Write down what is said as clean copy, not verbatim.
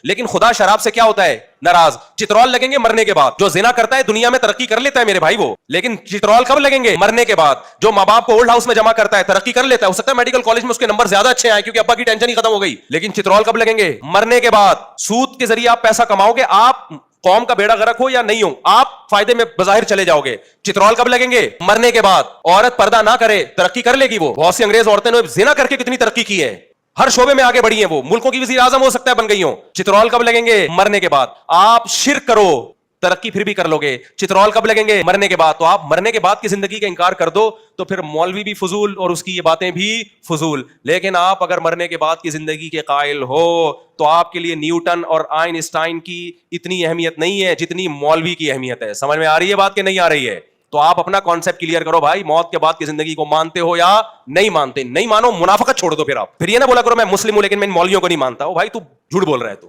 लेकिन खुदा शराब से क्या होता है नाराज? चित्रौल लगेंगे मरने के बाद। जो जिना करता है दुनिया में तरक्की कर लेता है मेरे भाई वो, लेकिन चित्रौल कब लगेंगे? मरने के बाद। जो माँ बाप को ओल्ड हाउस में जमा करता है तरक्की कर लेता है, हो सकता है मेडिकल कॉलेज में उसके नंबर ज्यादा अच्छे आए क्योंकि अब्बा की टेंशन ही खत्म हो गई, लेकिन चित्रौल कब लगेंगे? मरने के बाद। सूद के जरिए आप पैसा कमाओगे, आप कौम का बेड़ा गर्क हो या नहीं हो, आप फायदे में बजाहिर चले जाओगे। चित्रौल कब लगेंगे? मरने के बाद। औरत पर्दा ना करे तरक्की कर लेगी वो। बहुत सी अंग्रेज औरतें ने जिना करके कितनी तरक्की की है, हर शोबे में आगे बढ़ी हैं वो, मुल्कों की वजीर आजम हो सकता है बन गई हो। चित्रौल कब लगेंगे? मरने के बाद। आप शिर्क करो तरक्की फिर भी कर लोगे। चित्रौल कब लगेंगे? मरने के बाद। तो आप मरने के बाद की जिंदगी का इंकार कर दो तो फिर मौलवी भी फजूल और उसकी ये बातें भी फजूल। लेकिन आप अगर मरने के बाद की जिंदगी के कायल हो तो आपके लिए न्यूटन और आइंस्टाइन की इतनी अहमियत नहीं है जितनी मौलवी की अहमियत है। समझ में आ रही है बात कि नहीं आ रही है? तो आप अपना कॉन्सेप्ट क्लियर करो भाई, मौत के बाद की जिंदगी को मानते हो या नहीं मानते? नहीं मानो मुनाफिकत छोड़ दो। फिर आप फिर ये ना बोला करो मैं मुस्लिम हूं लेकिन मैं इन मौलवियों को नहीं मानता हूं। भाई तू झूठ बोल रहा है तू।